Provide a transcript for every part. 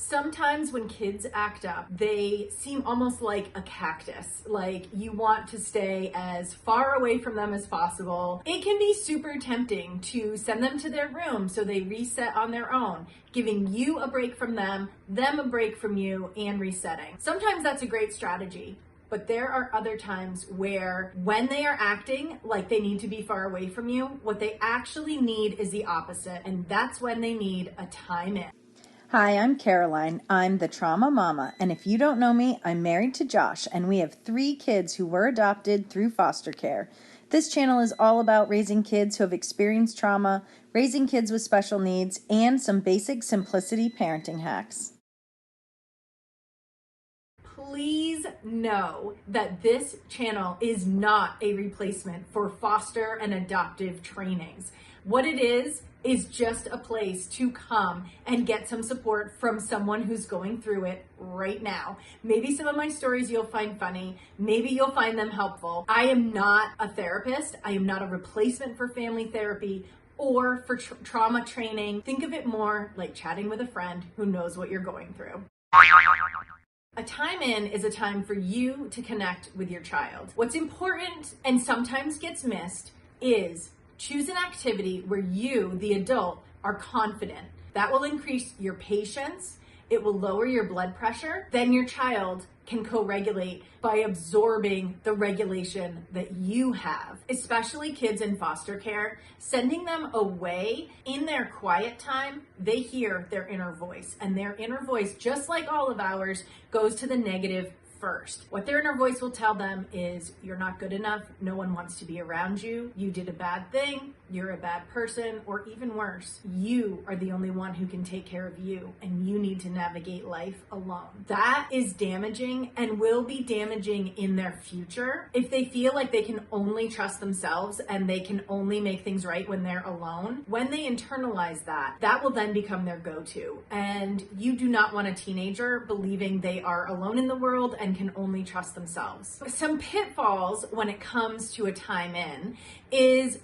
Sometimes when kids act up, they seem almost like a cactus. Like you want to stay as far away from them as possible. It can be super tempting to send them to their room so they reset on their own, giving you a break from them a break from you, and resetting. Sometimes that's a great strategy. But there are other times where when they are acting like they need to be far away from you, what they actually need is the opposite. And that's when they need a time in. Hi, I'm Caroline. I'm the trauma mama. And if you don't know me, I'm married to Josh, and we have 3 kids who were adopted through foster care. This channel is all about raising kids who have experienced trauma, raising kids with special needs, and some basic simplicity parenting hacks. Please know that this channel is not a replacement for foster and adoptive trainings. What it is just a place to come and get some support from someone who's going through it right now. Maybe some of my stories you'll find funny. Maybe you'll find them helpful. I am not a therapist. I am not a replacement for family therapy or for trauma training. Think of it more like chatting with a friend who knows what you're going through. A time in is a time for you to connect with your child. What's important and sometimes gets missed is choose an activity where you, the adult, are confident. That will increase your patience. It will lower your blood pressure. Then your child can co-regulate by absorbing the regulation that you have. Especially kids in foster care, sending them away in their quiet time, they hear their inner voice. And their inner voice, just like all of ours, goes to the negative first. What their inner voice will tell them is, you're not good enough, no one wants to be around you, you did a bad thing, you're a bad person, or even worse, you are the only one who can take care of you, and you need to navigate life alone. That is damaging and will be damaging in their future if they feel like they can only trust themselves and they can only make things right when they're alone. When they internalize that, that will then become their go-to. And you do not want a teenager believing they are alone in the world and can only trust themselves. Some pitfalls when it comes to a time in is,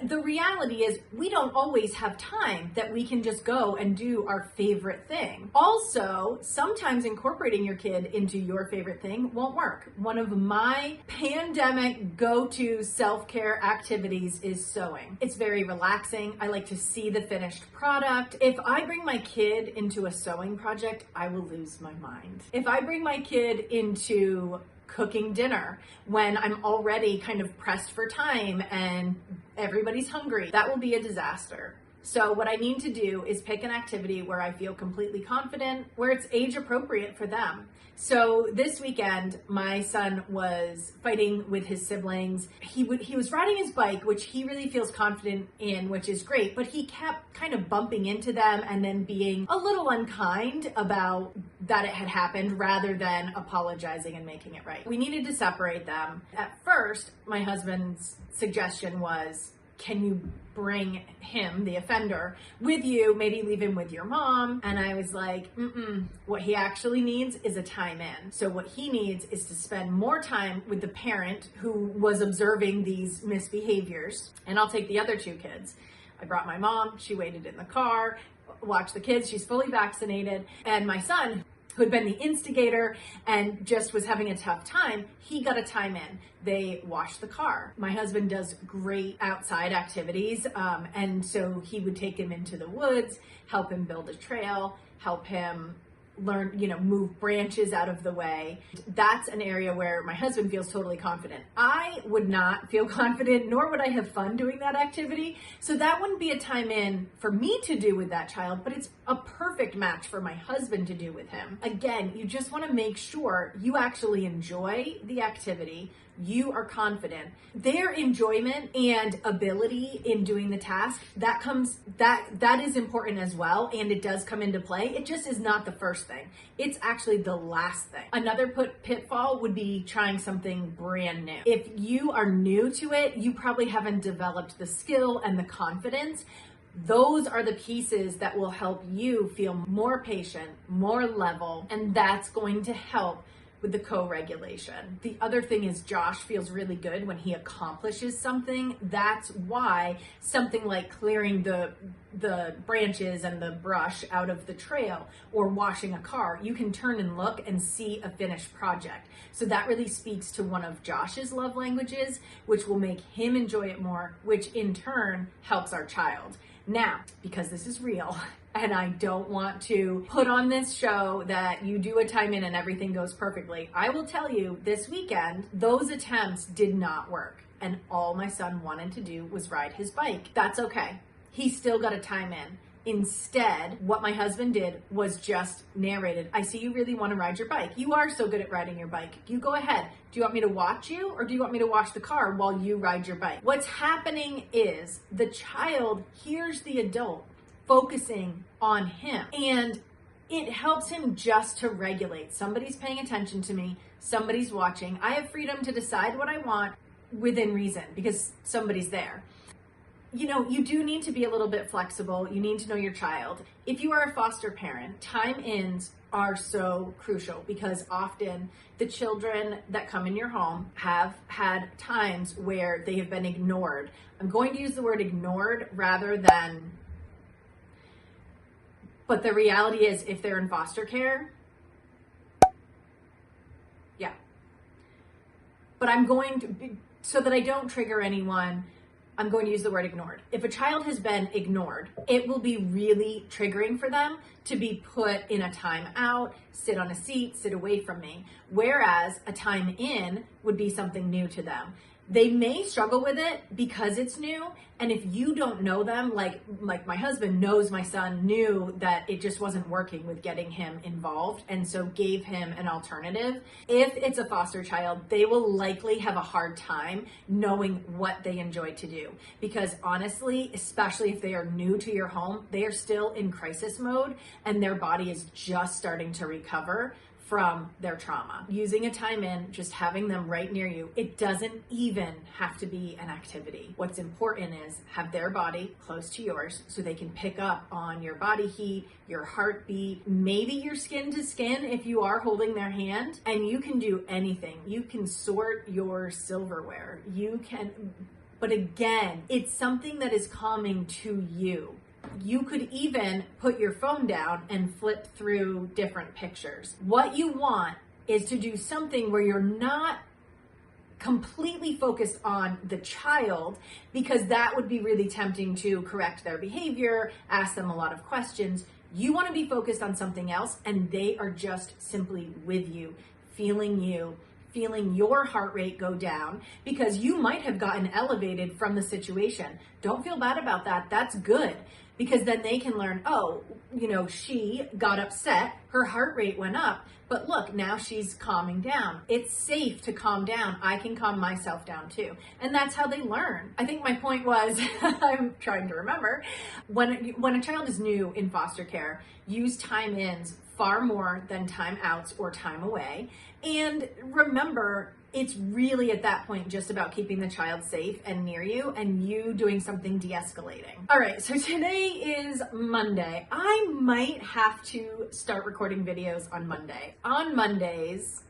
the reality is we don't always have time that we can just go and do our favorite thing. Also, sometimes incorporating your kid into your favorite thing won't work. One of my pandemic go-to self-care activities is sewing. It's very relaxing. I like to see the finished product. If I bring my kid into a sewing project, I will lose my mind. If I bring my kid into cooking dinner when I'm already kind of pressed for time and everybody's hungry, that will be a disaster. So what I need to do is pick an activity where I feel completely confident, where it's age appropriate for them. So this weekend, my son was fighting with his siblings. He was riding his bike, which he really feels confident in, which is great, but he kept kind of bumping into them and then being a little unkind about that it had happened rather than apologizing and making it right. We needed to separate them. At first, my husband's suggestion was, can you bring him, the offender, with you, maybe leave him with your mom? And I was like, what he actually needs is a time in. So what he needs is to spend more time with the parent who was observing these misbehaviors. And I'll take the other 2 kids. I brought my mom, she waited in the car, watched the kids, she's fully vaccinated. And my son, who had been the instigator and just was having a tough time, he got a time in. They washed the car. My husband does great outside activities, and so he would take him into the woods, help him build a trail, help him learn, move branches out of the way. That's an area where my husband feels totally confident. I would not feel confident, nor would I have fun doing that activity. So that wouldn't be a time in for me to do with that child, but it's a perfect match for my husband to do with him. Again, you just want to make sure you actually enjoy the activity. You are confident. Their enjoyment and ability in doing the task, that is important as well, and it does come into play. It just is not the first thing. It's actually the last thing. Another pitfall would be trying something brand new. If you are new to it, you probably haven't developed the skill and the confidence. Those are the pieces that will help you feel more patient, more level, and that's going to help with the co-regulation. The other thing is Josh feels really good when he accomplishes something. That's why something like clearing the branches and the brush out of the trail or washing a car, you can turn and look and see a finished project. So that really speaks to one of Josh's love languages, which will make him enjoy it more, which in turn helps our child. Now, because this is real, and I don't want to put on this show that you do a time in and everything goes perfectly, I will tell you this weekend, those attempts did not work. And all my son wanted to do was ride his bike. That's okay. He still got a time in. Instead, what my husband did was just narrated, I see you really want to ride your bike. You are so good at riding your bike. You go ahead. Do you want me to watch you, or do you want me to wash the car while you ride your bike? What's happening is the child hears the adult focusing on him, and it helps him just to regulate. Somebody's paying attention to me. Somebody's watching. I have freedom to decide what I want within reason because somebody's there. You know, you do need to be a little bit flexible. You need to know your child. If you are a foster parent, time ins are so crucial because often the children that come in your home have had times where they have been ignored. I'm going to use the word ignored rather than, but the reality is if they're in foster care, yeah. But I'm going to, so that I don't trigger anyone, I'm going to use the word ignored. If a child has been ignored, it will be really triggering for them to be put in a time out, sit on a seat, sit away from me. Whereas a time in would be something new to them. They may struggle with it because it's new. And if you don't know them, like my husband knows my son knew that it just wasn't working with getting him involved and so gave him an alternative. If it's a foster child, they will likely have a hard time knowing what they enjoy to do. Because honestly, especially if they are new to your home, they are still in crisis mode and their body is just starting to recover from their trauma. Using a time in, just having them right near you, it doesn't even have to be an activity. What's important is have their body close to yours so they can pick up on your body heat, your heartbeat, maybe your skin to skin if you are holding their hand, and you can do anything. You can sort your silverware. You can, but again, it's something that is calming to you. You could even put your phone down and flip through different pictures. What you want is to do something where you're not completely focused on the child, because that would be really tempting to correct their behavior, ask them a lot of questions. You want to be focused on something else, and they are just simply with you, feeling your heart rate go down because you might have gotten elevated from the situation. Don't feel bad about that. That's good. Because then they can learn, oh, you know, she got upset, her heart rate went up, but look, now she's calming down. It's safe to calm down. I can calm myself down too. And that's how they learn. I think my point was, I'm trying to remember, when a child is new in foster care, use time ins far more than time outs or time away. And remember, it's really at that point just about keeping the child safe and near you and you doing something de-escalating. All right, so today is Monday. I might have to start recording videos on Monday. On Mondays,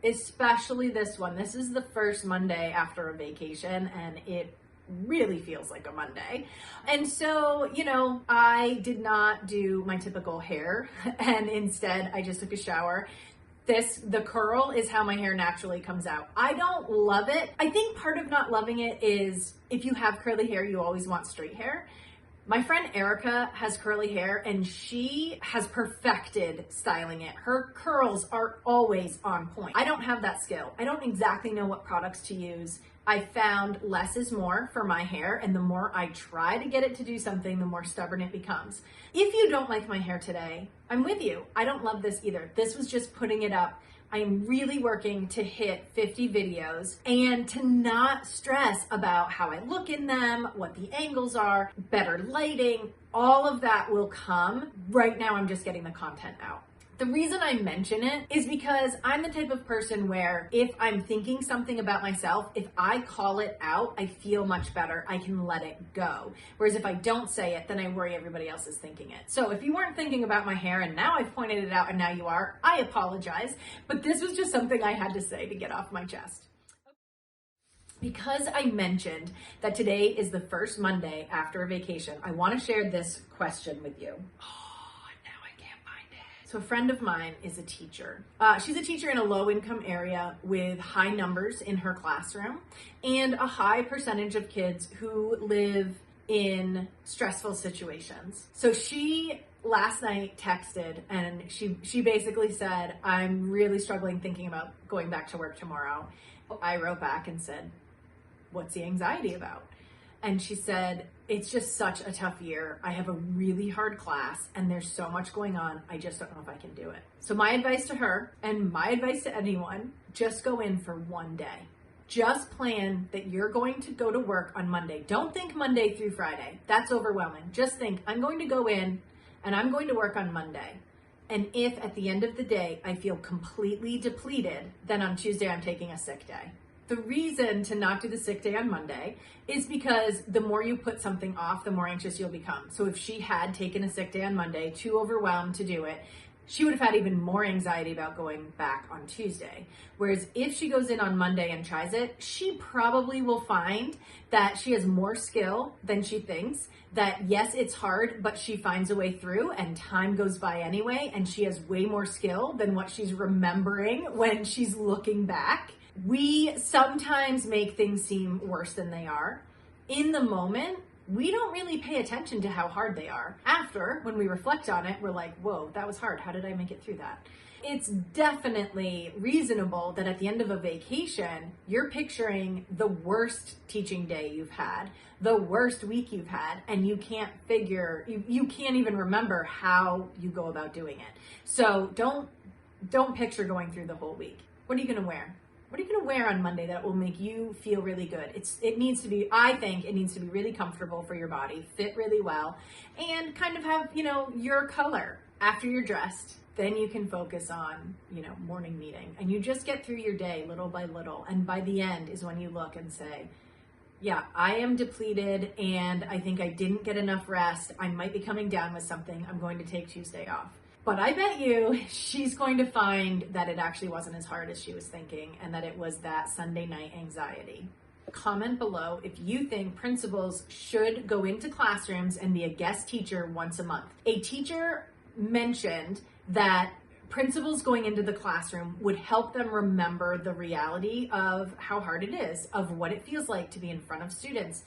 especially this one, this is the first Monday after a vacation and it really feels like a Monday. And so, you know, I did not do my typical hair and instead I just took a shower. The curl is how my hair naturally comes out. I don't love it. I think part of not loving it is if you have curly hair, you always want straight hair. My friend Erica has curly hair and she has perfected styling it. Her curls are always on point. I don't have that skill. I don't exactly know what products to use. I found less is more for my hair, and the more I try to get it to do something, the more stubborn it becomes. If you don't like my hair today, I'm with you. I don't love this either. This was just putting it up. I am really working to hit 50 videos and to not stress about how I look in them, what the angles are, better lighting, all of that will come. Right now, I'm just getting the content out. The reason I mention it is because I'm the type of person where if I'm thinking something about myself, if I call it out, I feel much better. I can let it go. Whereas if I don't say it, then I worry everybody else is thinking it. So if you weren't thinking about my hair and now I've pointed it out and now you are, I apologize. But this was just something I had to say to get off my chest. Because I mentioned that today is the first Monday after a vacation, I want to share this question with you. So a friend of mine is a teacher. She's a teacher in a low-income area with high numbers in her classroom and a high percentage of kids who live in stressful situations. So she last night texted and she basically said, I'm really struggling thinking about going back to work tomorrow. I wrote back and said, what's the anxiety about? And she said, it's just such a tough year. I have a really hard class and there's so much going on. I just don't know if I can do it. So my advice to her and my advice to anyone, just go in for one day. Just plan that you're going to go to work on Monday. Don't think Monday through Friday. That's overwhelming. Just think, I'm going to go in and I'm going to work on Monday. And if at the end of the day, I feel completely depleted, then on Tuesday, I'm taking a sick day. The reason to not do the sick day on Monday is because the more you put something off, the more anxious you'll become. So if she had taken a sick day on Monday, too overwhelmed to do it, she would have had even more anxiety about going back on Tuesday. Whereas if she goes in on Monday and tries it, she probably will find that she has more skill than she thinks, that yes, it's hard, but she finds a way through and time goes by anyway, and she has way more skill than what she's remembering when she's looking back. We sometimes make things seem worse than they are. In the moment, we don't really pay attention to how hard they are. After, when we reflect on it, we're like, whoa, that was hard. How did I make it through that? It's definitely reasonable that at the end of a vacation, you're picturing the worst teaching day you've had, the worst week you've had, and you can't even remember how you go about doing it. So don't picture going through the whole week. What are you gonna wear? What are you going to wear on Monday that will make you feel really good? I think it needs to be really comfortable for your body, fit really well, and kind of have, your color. After you're dressed, then you can focus on, morning meeting. And you just get through your day little by little. And by the end is when you look and say, yeah, I am depleted and I think I didn't get enough rest. I might be coming down with something. I'm going to take Tuesday off. But I bet you she's going to find that it actually wasn't as hard as she was thinking and that it was that Sunday night anxiety. Comment below if you think principals should go into classrooms and be a guest teacher once a month. A teacher mentioned that principals going into the classroom would help them remember the reality of how hard it is, of what it feels like to be in front of students.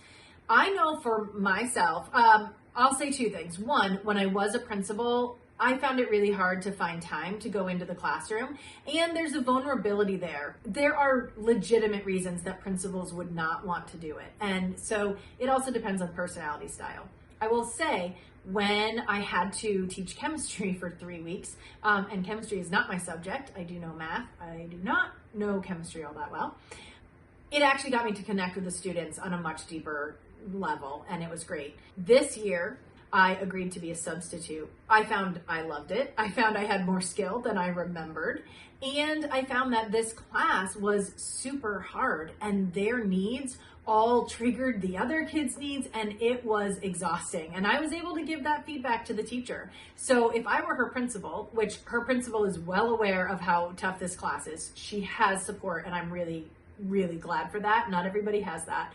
I know for myself, I'll say two things. One, when I was a principal, I found it really hard to find time to go into the classroom, and there's a vulnerability there. There are legitimate reasons that principals would not want to do it, and so it also depends on personality style. I will say, when I had to teach chemistry for 3 weeks, and chemistry is not my subject, I do know math, I do not know chemistry all that well, it actually got me to connect with the students on a much deeper level, and it was great. This year, I agreed to be a substitute. I found I loved it. I found I had more skill than I remembered. And I found that this class was super hard and their needs all triggered the other kids' needs, and it was exhausting. And I was able to give that feedback to the teacher. So if I were her principal, which her principal is well aware of how tough this class is, she has support, and I'm really, really glad for that. Not everybody has that.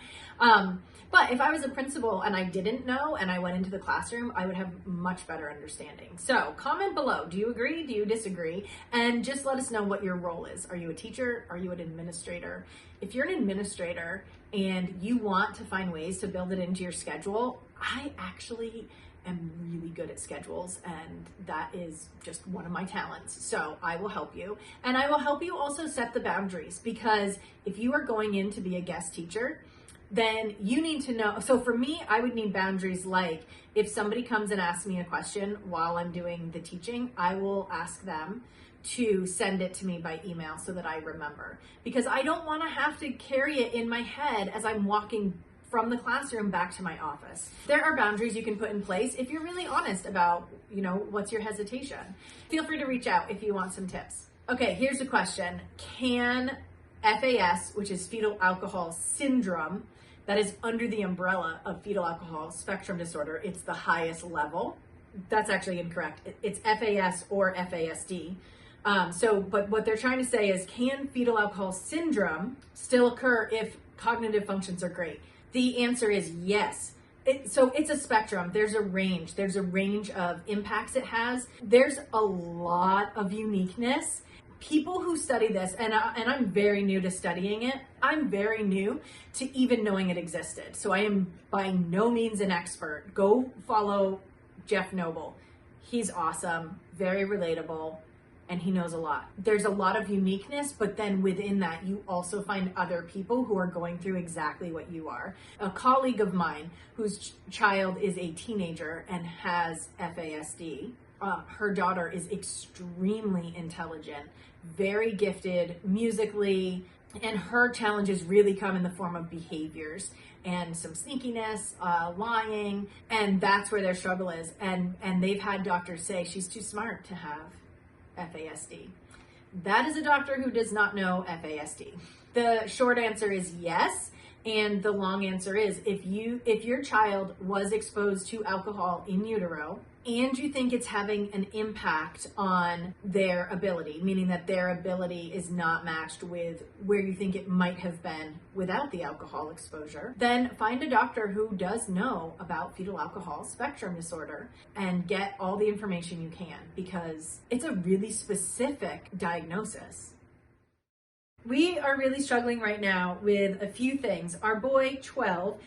But if I was a principal and I didn't know and I went into the classroom, I would have much better understanding. So comment below. Do you agree? Do you disagree? And just let us know what your role is. Are you a teacher? Are you an administrator? If you're an administrator and you want to find ways to build it into your schedule, I actually am really good at schedules, and that is just one of my talents. So I will help you, and I will help you also set the boundaries, because if you are going in to be a guest teacher, then you need to know. So for me, I would need boundaries, like if somebody comes and asks me a question while I'm doing the teaching, I will ask them to send it to me by email so that I remember, because I don't want to have to carry it in my head as I'm walking from the classroom back to my office. There are boundaries you can put in place if you're really honest about, what's your hesitation. Feel free to reach out if you want some tips. Okay, here's a question. Can FAS, which is fetal alcohol syndrome, that is under the umbrella of fetal alcohol spectrum disorder, it's the highest level. That's actually incorrect. It's FAS or FASD. But what they're trying to say is, can fetal alcohol syndrome still occur if cognitive functions are great? The answer is yes. So it's a spectrum. There's a range. There's a range of impacts it has. There's a lot of uniqueness. People who study this, and I'm very new to studying it. I'm very new to even knowing it existed. So I am by no means an expert. Go follow Jeff Noble. He's awesome, very relatable, and he knows a lot. There's a lot of uniqueness, but then within that, you also find other people who are going through exactly what you are. A colleague of mine whose child is a teenager and has FASD, her daughter is extremely intelligent, very gifted musically, and her challenges really come in the form of behaviors and some sneakiness, lying, and that's where their struggle is. And they've had doctors say she's too smart to have FASD. That is a doctor who does not know FASD. The short answer is yes, and the long answer is if your child was exposed to alcohol in utero and you think it's having an impact on their ability, meaning that their ability is not matched with where you think it might have been without the alcohol exposure, then find a doctor who does know about fetal alcohol spectrum disorder and get all the information you can, because it's a really specific diagnosis. We are really struggling right now with a few things. Our boy, 12,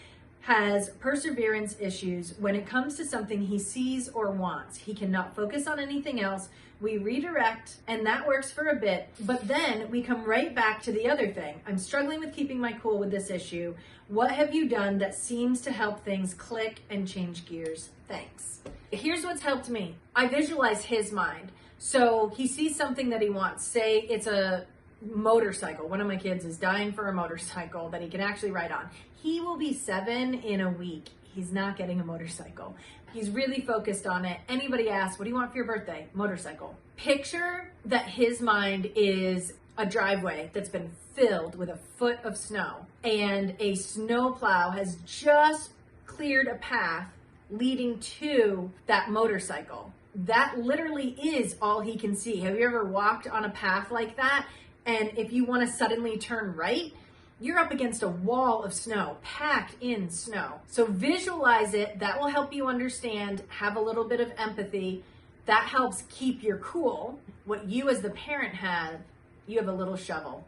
has perseverance issues when it comes to something he sees or wants. He cannot focus on anything else. We redirect, and that works for a bit, but then we come right back to the other thing. I'm struggling with keeping my cool with this issue. What have you done that seems to help things click and change gears? Thanks. Here's what's helped me. I visualize his mind. So he sees something that he wants. Say it's a motorcycle. One of my kids is dying for a motorcycle that he can actually ride on. He will be 7 in a week. He's not getting a motorcycle. He's really focused on it. Anybody asks, what do you want for your birthday? Motorcycle. Picture that his mind is a driveway that's been filled with a foot of snow, and a snowplow has just cleared a path leading to that motorcycle. That literally is all he can see. Have you ever walked on a path like that? And if you want to suddenly turn right, you're up against a wall of snow, packed in snow. So visualize it. That will help you understand, have a little bit of empathy. That helps keep your cool. What you as the parent have, you have a little shovel.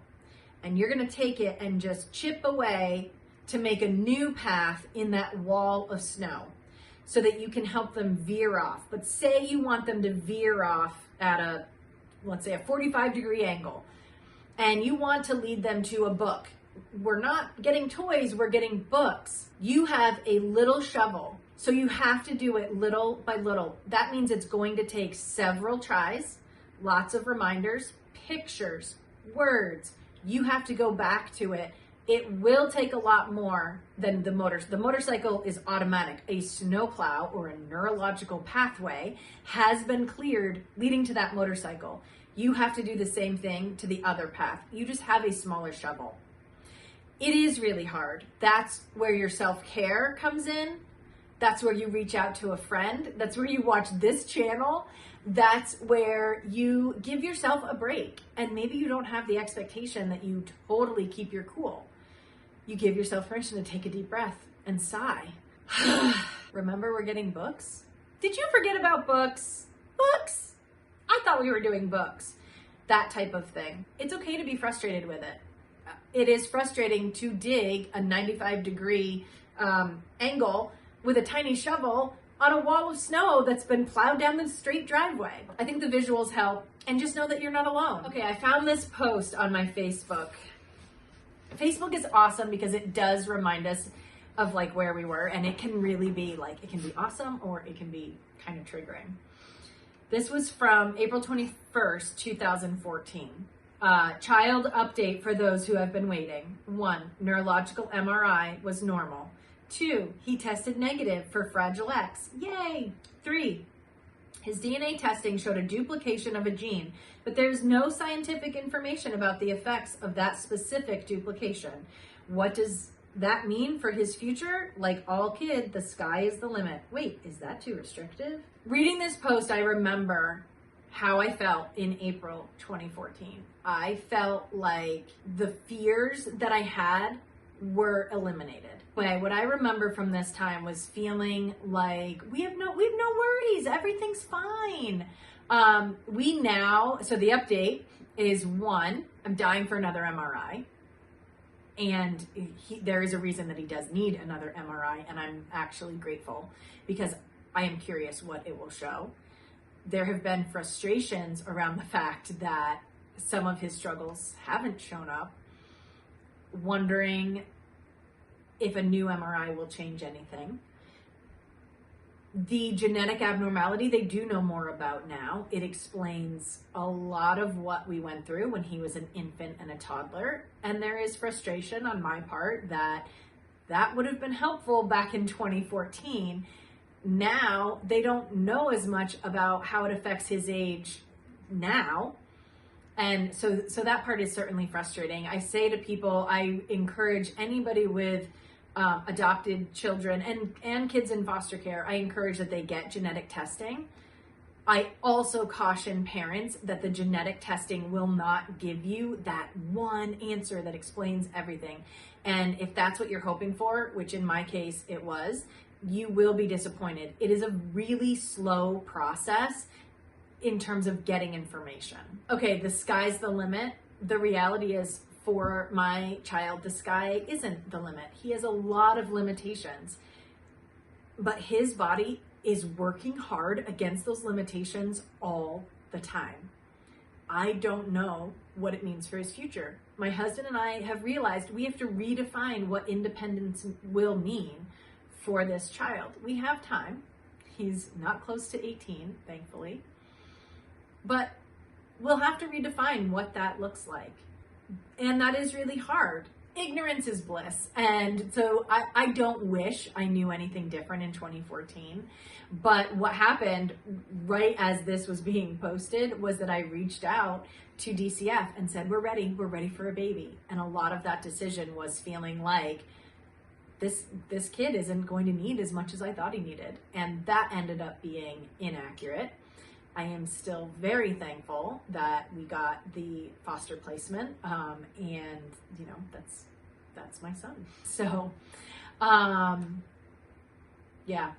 And you're going to take it and just chip away to make a new path in that wall of snow so that you can help them veer off. But say you want them to veer off at let's say a 45-degree angle, and you want to lead them to a book. We're not getting toys, we're getting books. You have a little shovel, so you have to do it little by little. That means it's going to take several tries, lots of reminders, pictures, words. You have to go back to it. It will take a lot more than the motorcycle is automatic. A snowplow or a neurological pathway has been cleared leading to that motorcycle. You have to do the same thing to the other path. You just have a smaller shovel. It is really hard. That's where your self-care comes in. That's where you reach out to a friend. That's where you watch this channel. That's where you give yourself a break. And maybe you don't have the expectation that you totally keep your cool. You give yourself permission to take a deep breath and sigh. Remember, we're getting books? Did you forget about books? Books? I thought we were doing books. That type of thing. It's okay to be frustrated with it. It is frustrating to dig a 95-degree angle with a tiny shovel on a wall of snow that's been plowed down the straight driveway. I think the visuals help, and just know that you're not alone. Okay, I found this post on my Facebook. Facebook is awesome because it does remind us of like where we were, and it can really be like, it can be awesome or it can be kind of triggering. This was from April 21st, 2014. Child update for those who have been waiting. 1, neurological MRI was normal. 2, he tested negative for Fragile X. Yay! 3, his DNA testing showed a duplication of a gene, but there's no scientific information about the effects of that specific duplication. What does that mean for his future? Like all kid, the sky is the limit. Wait, is that too restrictive? Reading this post, I remember how I felt in April 2014. I felt like the fears that I had were eliminated. What I remember from this time was feeling like we have no worries, everything's fine. So the update is 1, I'm dying for another MRI. And there is a reason that he does need another MRI, and I'm actually grateful because I am curious what it will show. There have been frustrations around the fact that some of his struggles haven't shown up, wondering if a new MRI will change anything. The genetic abnormality, they do know more about now. It explains a lot of what we went through when he was an infant and a toddler. And there is frustration on my part that would have been helpful back in 2014. Now they don't know as much about how it affects his age now. And so that part is certainly frustrating. I say to people, I encourage anybody with adopted children and kids in foster care, I encourage that they get genetic testing. I also caution parents that the genetic testing will not give you that one answer that explains everything. And if that's what you're hoping for, which in my case it was, you will be disappointed. It is a really slow process in terms of getting information. Okay, the sky's the limit. The reality is, for my child, the sky isn't the limit. He has a lot of limitations, but his body is working hard against those limitations all the time. I don't know what it means for his future. My husband and I have realized we have to redefine what independence will mean for this child. We have time. He's not close to 18, thankfully, but we'll have to redefine what that looks like. And that is really hard. Ignorance is bliss. And so I don't wish I knew anything different in 2014. But what happened right as this was being posted was that I reached out to DCF and said, we're ready for a baby. And a lot of that decision was feeling like this kid isn't going to need as much as I thought he needed. And that ended up being inaccurate. I am still very thankful that we got the foster placement, and that's my son. So, yeah,